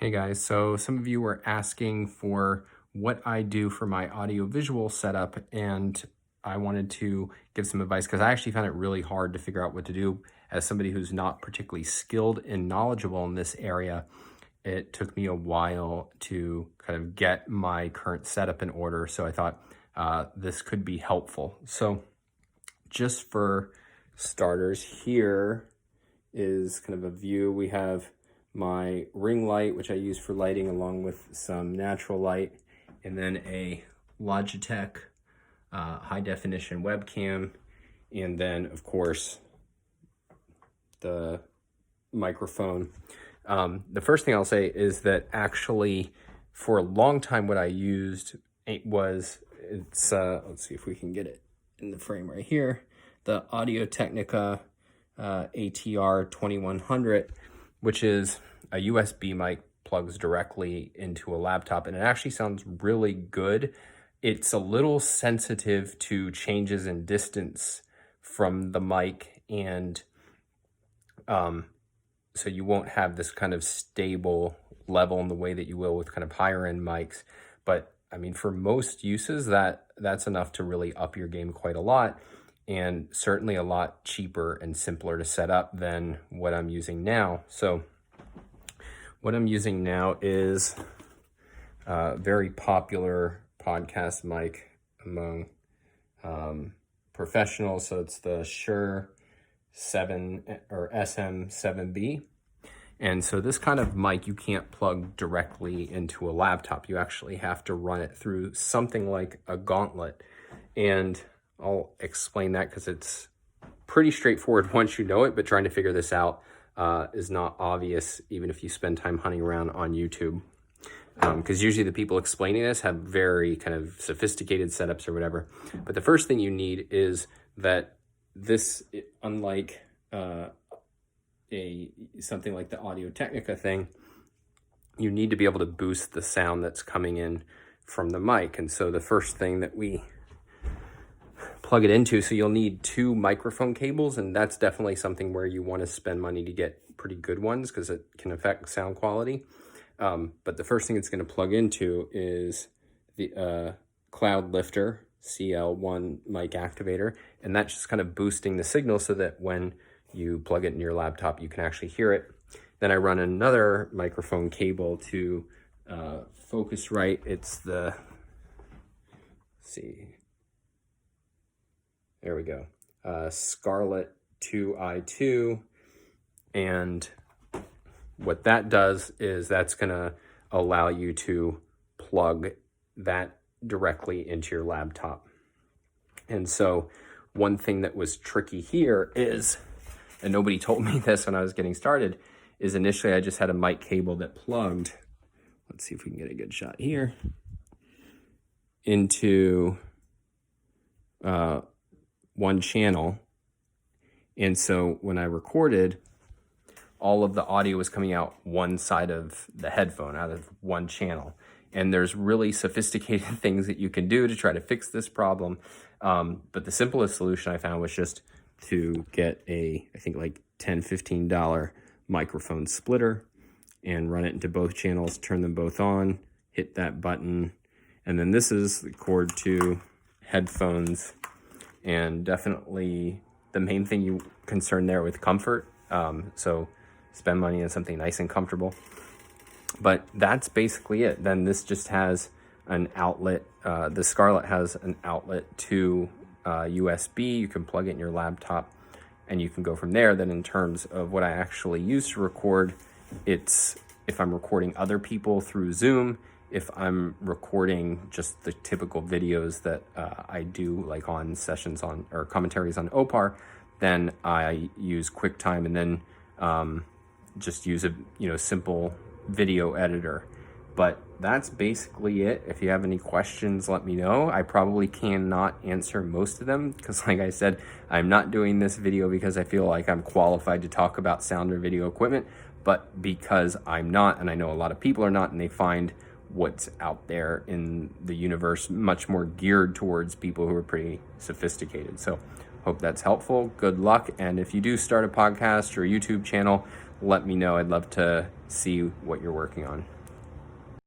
Hey guys, so some of you were asking for what I do for my audio-visual setup, and I wanted to give some advice because I actually found it really hard to figure out what to do. As somebody who's not particularly skilled and knowledgeable in this area, it took me a while to kind of get my current setup in order, so I thought this could be helpful. So just for starters, here is kind of a view. We have my ring light, which I use for lighting, along with some natural light, and then a Logitech high definition webcam, and then of course the microphone. The first thing I'll say is that actually for a long time what I used let's see if we can get it in the frame right here, the Audio-Technica ATR 2100, which is a USB mic, plugs directly into a laptop, and it actually sounds really good. It's a little sensitive to changes in distance from the mic, and so you won't have this kind of stable level in the way that you will with kind of higher end mics. But I mean, for most uses, that's enough to really up your game quite a lot, and certainly a lot cheaper and simpler to set up than what I'm using now. So what I'm using now is a very popular podcast mic among professionals. So it's the Shure SM7B. And so this kind of mic you can't plug directly into a laptop. You actually have to run it through something like a gauntlet. And I'll explain that because it's pretty straightforward once you know it, but trying to figure this out is not obvious even if you spend time hunting around on YouTube. Because usually the people explaining this have very kind of sophisticated setups or whatever. But the first thing you need is that this, unlike something like the Audio-Technica thing, you need to be able to boost the sound that's coming in from the mic. And so the first thing that we plug it into, so you'll need two microphone cables, and that's definitely something where you want to spend money to get pretty good ones because it can affect sound quality. But the first thing it's going to plug into is the Cloudlifter CL1 mic activator, and that's just kind of boosting the signal so that when you plug it in your laptop, you can actually hear it. Then I run another microphone cable to Focusrite. It's the, let's see, there we go, Scarlett 2i2, and what that does is that's gonna allow you to plug that directly into your laptop. And so one thing that was tricky here is, and nobody told me this when I was getting started, is initially I just had a mic cable that plugged, let's see if we can get a good shot here, into one channel. And so when I recorded, all of the audio was coming out one side of the headphone, out of one channel. And there's really sophisticated things that you can do to try to fix this problem. But the simplest solution I found was just to get I think like $10, $15 microphone splitter and run it into both channels, turn them both on, hit that button. And then this is the cord to headphones. And definitely the main thing you concern there with comfort. So spend money on something nice and comfortable. But that's basically it. Then this just has an outlet. The Scarlett has an outlet to USB. You can plug it in your laptop and you can go from there. Then in terms of what I actually use to record, it's if I'm recording other people through Zoom, if I'm recording just the typical videos that I do, like on sessions on or commentaries on Opar, then I use QuickTime and then just use a simple video editor. But that's basically it. If you have any questions, let me know. I probably cannot answer most of them because, like I said, I'm not doing this video because I feel like I'm qualified to talk about sound or video equipment, but because I'm not, and I know a lot of people are not, and they find what's out there in the universe much more geared towards people who are pretty sophisticated. So hope that's helpful. Good luck. And if you do start a podcast or a YouTube channel, let me know. I'd love to see what you're working on.